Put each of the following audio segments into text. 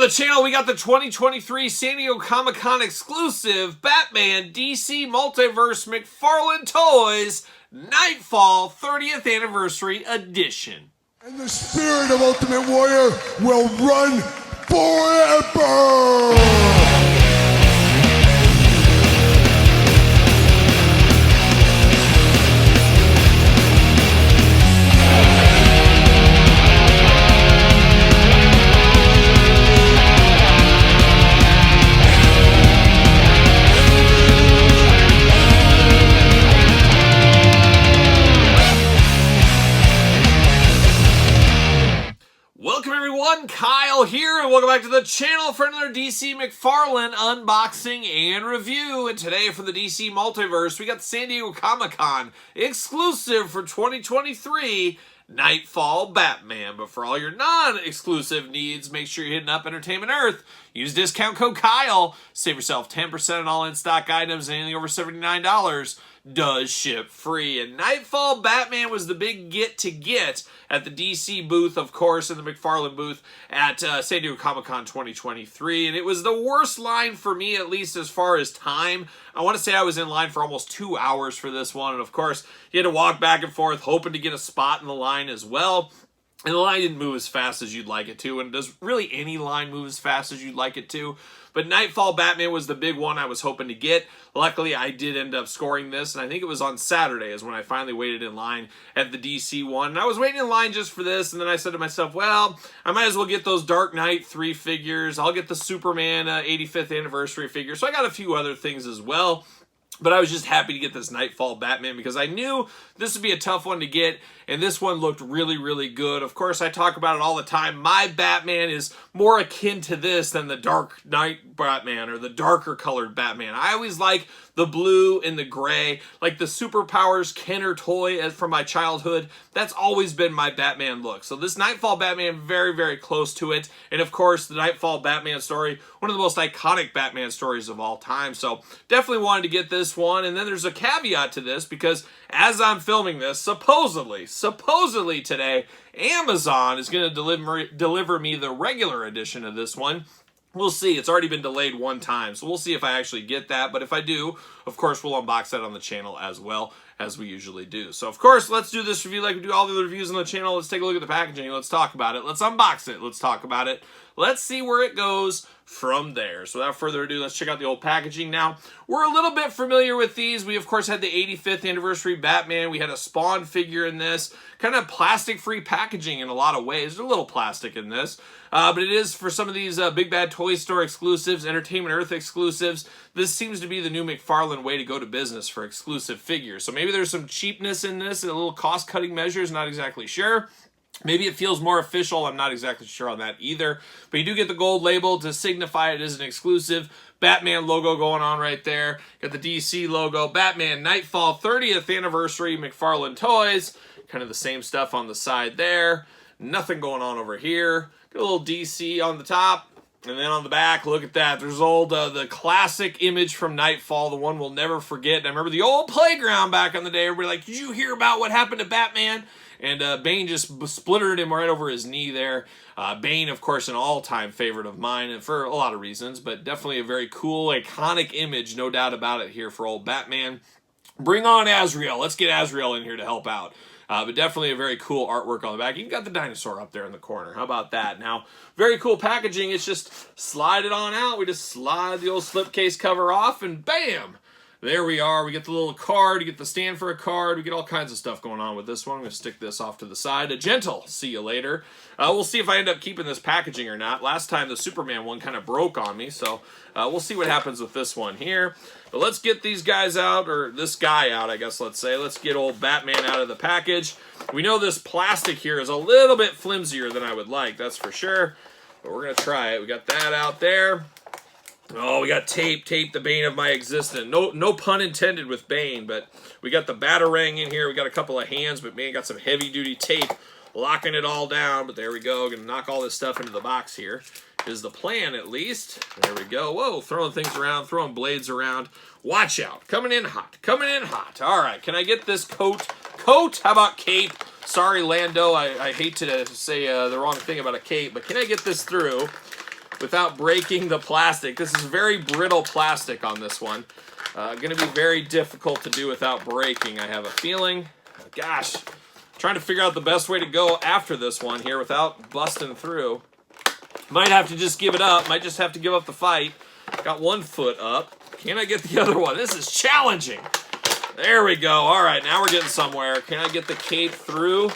the channel, we got the 2023 San Diego Comic-Con exclusive Batman DC Multiverse McFarlane Toys Knightfall 30th Anniversary Edition. And the spirit of Ultimate Warrior will run forever! Welcome everyone, Kyle here, and welcome back to the channel for another DC McFarlane unboxing and review. And today for the DC Multiverse, we got the San Diego Comic-Con exclusive for 2023 Knightfall Batman. But for all your non-exclusive needs, make sure you're hitting up Entertainment Earth. Use discount code Kyle. Save yourself 10% on all in-stock items, and anything over $79 does ship free. And Knightfall Batman was the big get at the DC booth, of course, in the McFarlane booth at San Diego Comic-Con 2023. And it was the worst line for me, at least as far as time. I want to say I was in line for almost 2 hours for this one. And of course, you had to walk back and forth, hoping to get a spot in the line as well. And the line didn't move as fast as you'd like it to. And does really any line move as fast as you'd like it to? But Knightfall Batman was the big one I was hoping to get. Luckily, I did end up scoring this, and I think it was on Saturday is when I finally waited in line at the DC one. And I was waiting in line just for this, and then I said to myself, well, I might as well get those Dark Knight 3 figures. I'll get the Superman 85th anniversary figure. So I got a few other things as well. But I was just happy to get this Knightfall Batman because I knew this would be a tough one to get, and this one looked really, really good. Of course, I talk about it all the time. My Batman is more akin to this than the Dark Knight Batman or the darker colored Batman. I always like the blue and the gray, like the Superpowers Kenner toy from my childhood. That's always been my Batman look. So this Knightfall Batman, very, very close to it. And of course, the Knightfall Batman story, one of the most iconic Batman stories of all time. So definitely wanted to get this one. And then there's a caveat to this because as I'm filming this, supposedly today, Amazon is going to deliver me the regular edition of this one. We'll see. It's already been delayed one time, so we'll see if I actually get that. But if I do, of course, we'll unbox that on the channel as well, as we usually do. So, of course, let's do this review like we do all the other reviews on the channel. Let's take a look at the packaging. Let's talk about it. Let's unbox it. Let's talk about it. Let's see where it goes from there. So without further ado, let's check out the old packaging. Now, we're a little bit familiar with these. We, of course, had the 85th anniversary Batman. We had a Spawn figure in this. Kind of plastic-free packaging in a lot of ways. There's a little plastic in this. But it is for some of these Big Bad Toy Store exclusives, Entertainment Earth exclusives. This seems to be the new McFarlane way to go to business for exclusive figures. So maybe there's some cheapness in this, and a little cost-cutting measures, not exactly sure. Maybe it feels more official. I'm not exactly sure on that either. But you do get the gold label to signify it as an exclusive. Batman logo going on right there. Got the DC logo. Batman Knightfall 30th Anniversary McFarlane Toys. Kind of the same stuff on the side there. Nothing going on over here. Got a little DC on the top. And then on the back, look at that. There's old, the classic image from Knightfall, the one we'll never forget. And I remember the old playground back in the day. Everybody like, did you hear about what happened to Batman? And Bane just splintered him right over his knee there. Bane, of course, an all-time favorite of mine, and for a lot of reasons, but definitely a very cool, iconic image, no doubt about it, here for old Batman. Bring on Azrael. Let's get Azrael in here to help out. But definitely a very cool artwork on the back. You've got the dinosaur up there in the corner. How about that? Now, very cool packaging. It's just slide it on out. We just slide the old slipcase cover off, and bam! There we are. We get the little card. You get the stand for a card. We get all kinds of stuff going on with this one. I'm going to stick this off to the side. A gentle see you later. We'll see if I end up keeping this packaging or not. Last time the Superman one kind of broke on me, so we'll see what happens with this one here. But let's get these guys out, or this guy out, I guess let's say. Let's get old Batman out of the package. We know this plastic here is a little bit flimsier than I would like, that's for sure. But we're going to try it. We got that out there. Oh, we got tape, the bane of my existence. No pun intended with Bane, but we got the Batarang in here. We got a couple of hands, but man, got some heavy-duty tape locking it all down. But there we go. Gonna knock all this stuff into the box here. Is the plan, at least. There we go. Whoa, throwing things around, throwing blades around. Watch out. Coming in hot. Coming in hot. All right, can I get this coat? Coat? How about cape? Sorry, Lando. I hate to say the wrong thing about a cape, but can I get this through? without breaking the plastic. This is very brittle plastic on this one. Going to be very difficult to do without breaking, I have a feeling. Gosh, trying to figure out the best way to go after this one here without busting through. Might have to just give it up. Might just have to give up the fight. Got one foot up. Can I get the other one? This is challenging. There we go. All right, now we're getting somewhere. Can I get the cape through?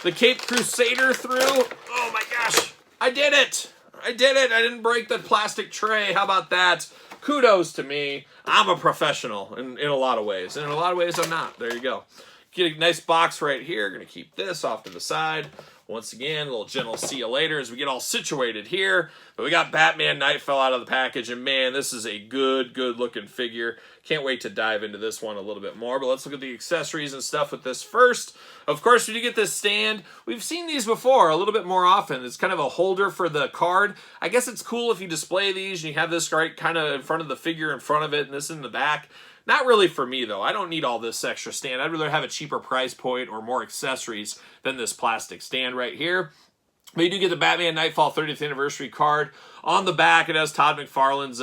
The Cape Crusader through? Oh my gosh. I did it. I did it. I didn't break the plastic tray. How about that? Kudos to me. I'm a professional in a lot of ways. And in a lot of ways, I'm not. There you go. Get a nice box right here. Going to keep this off to the side. Once again, a little gentle see you later as we get all situated here. But we got Batman Knightfall out of the package. And man, this is a good looking figure. Can't wait to dive into this one a little bit more. But let's look at the accessories and stuff with this first. Of course, we do get this stand. We've seen these before a little bit more often. It's kind of a holder for the card. I guess it's cool if you display these and you have this right kind of in front of the figure in front of it and this in the back. Not really for me, though. I don't need all this extra stand. I'd rather have a cheaper price point or more accessories than this plastic stand right here. But you do get the Batman Knightfall 30th Anniversary card. On the back, it has Todd McFarlane's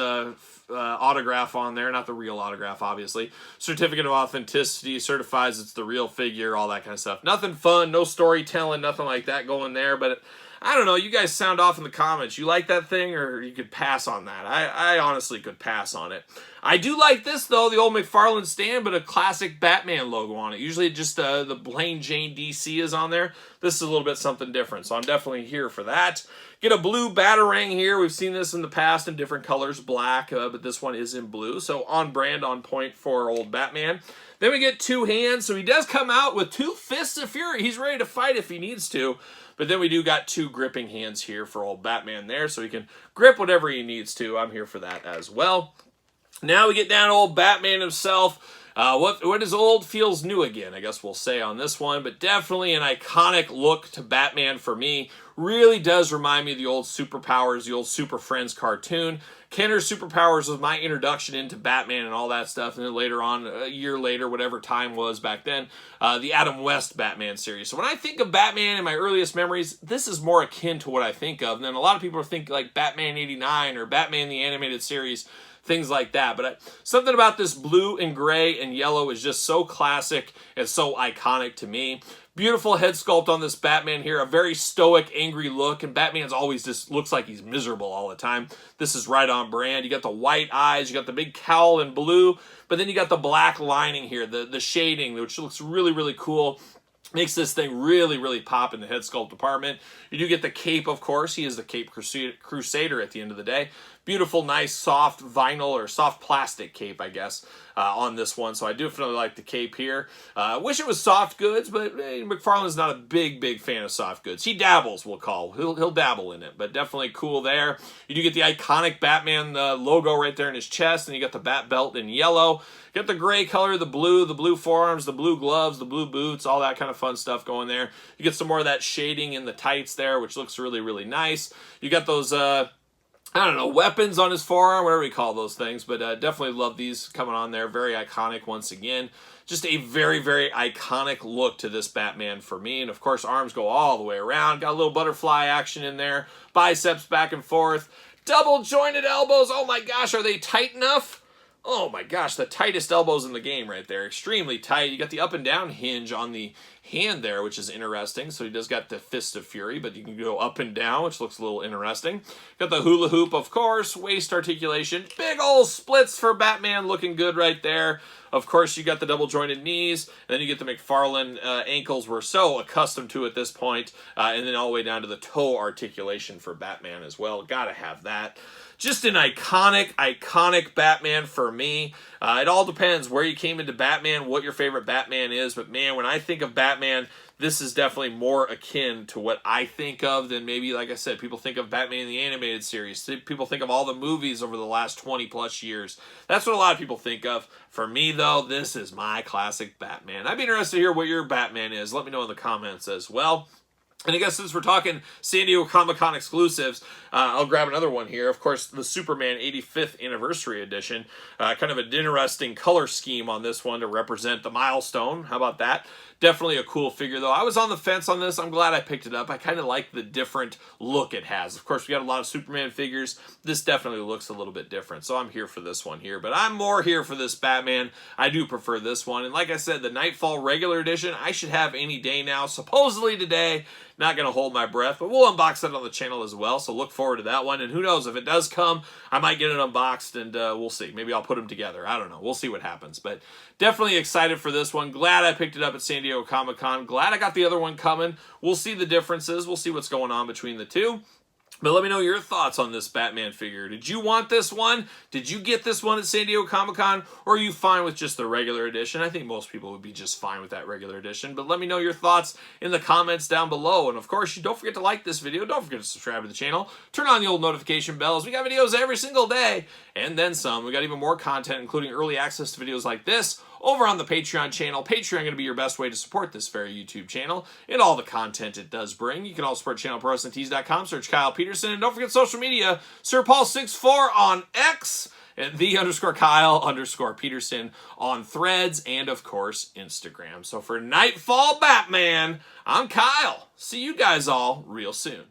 autograph on there. Not the real autograph, obviously. Certificate of authenticity, certifies it's the real figure, all that kind of stuff. Nothing fun, no storytelling, nothing like that going there. But I don't know. You guys sound off in the comments. You like that thing, or you could pass on that? I honestly could pass on it. I do like this, though, the old McFarlane stand, but a classic Batman logo on it. Usually just the plain Jane DC is on there. This is a little bit something different, so I'm definitely here for that. Get a blue Batarang here. We've seen this in the past in different colors, black, but this one is in blue, so on brand, on point for old Batman. Then we get two hands, so he does come out with two fists of fury. He's ready to fight if he needs to. But then we do got two gripping hands here for old Batman there, so he can grip whatever he needs to. I'm here for that as well. Now we get down to old Batman himself. What is old feels new again, I guess we'll say on this one. But definitely an iconic look to Batman for me. Really does remind me of the old Superpowers, the old Super Friends cartoon. Kenner's Superpowers was my introduction into Batman and all that stuff. And then later on, a year later, whatever time was back then, the Adam West Batman series. So when I think of Batman in my earliest memories, this is more akin to what I think of. And then a lot of people think like Batman 89 or Batman the Animated Series, things like that. But something about this blue and gray and yellow is just so classic and so iconic to me. Beautiful head sculpt on this Batman here. A very stoic, angry look. And Batman's always just looks like he's miserable all the time. This is right on brand. You got the white eyes. You got the big cowl in blue. But then you got the black lining here. The shading, which looks really cool. Makes this thing really pop in the head sculpt department. You do get the cape, of course. He is the Cape Crusader at the end of the day. Beautiful, nice, soft vinyl or soft plastic cape, I guess, on this one. So I definitely like the cape here. Wish it was soft goods, but McFarlane's not a big fan of soft goods. He dabbles, we'll call. He'll dabble in it, but definitely cool there. You do get the iconic Batman logo right there in his chest, and you got the bat belt in yellow. You got the gray color, the blue forearms, the blue gloves, the blue boots, all that kind of fun stuff going there. You get some more of that shading in the tights there, which looks really nice. You got those I don't know, weapons on his forearm, whatever you call those things, but definitely love these coming on there. Very iconic once again. Just a very iconic look to this Batman for me. And of course, arms go all the way around. Got a little butterfly action in there. Biceps back and forth. Double jointed elbows. Oh my gosh, are they tight enough? Oh my gosh, the tightest elbows in the game right there. Extremely tight. You got the up and down hinge on the hand there, which is interesting. So he does got the Fist of Fury, but you can go up and down, which looks a little interesting. Got the hula hoop, of course. Waist articulation. Big old splits for Batman, looking good right there. Of course, you got the double jointed knees, and then you get the McFarlane ankles we're so accustomed to at this point, and then all the way down to the toe articulation for Batman as well. Gotta have that. Just an iconic Batman for me. It all depends where you came into Batman, what your favorite Batman is. But man, when I think of Batman, this is definitely more akin to what I think of than maybe, like I said, people think of Batman the Animated Series. People think of all the movies over the last 20 plus years. That's what a lot of people think of. For me, though, this is my classic Batman. I'd be interested to hear what your Batman is. Let me know in the comments as well. And I guess since we're talking San Diego Comic-Con exclusives, I'll grab another one here. Of course, the Superman 85th Anniversary Edition. Kind of an interesting color scheme on this one to represent the milestone. How about that? Definitely a cool figure, though. I was on the fence on this. I'm glad I picked it up. I kind of like the different look it has. Of course, we got a lot of Superman figures. This definitely looks a little bit different, so I'm here for this one here. But I'm more here for this Batman. I do prefer this one. And like I said, the Knightfall regular edition, I should have any day now. Supposedly today. Not going to hold my breath, but we'll unbox that on the channel as well, so look forward to that one. And who knows, if it does come, I might get it unboxed, and we'll see. Maybe I'll put them together. I don't know. We'll see what happens. But definitely excited for this one. Glad I picked it up at San Diego Comic-Con. Glad I got the other one coming. We'll see the differences. We'll see what's going on between the two. But let me know your thoughts on this Batman figure. Did you want this one? Did you get this one at San Diego Comic-Con? Or are you fine with just the regular edition? I think most people would be just fine with that regular edition. But let me know your thoughts in the comments down below. And of course, you don't forget to like this video. Don't forget to subscribe to the channel. Turn on the old notification bells. We got videos every single day. And then some. We got even more content, including early access to videos like this, over on the Patreon channel. Patreon going to be your best way to support this very YouTube channel and all the content it does bring. You can also support channel ProWrestlingTees.com. Search Kyle Peterson. And don't forget social media. SirPaul64 on X. And _Kyle_Peterson on Threads. And, of course, Instagram. So for Knightfall Batman, I'm Kyle. See you guys all real soon.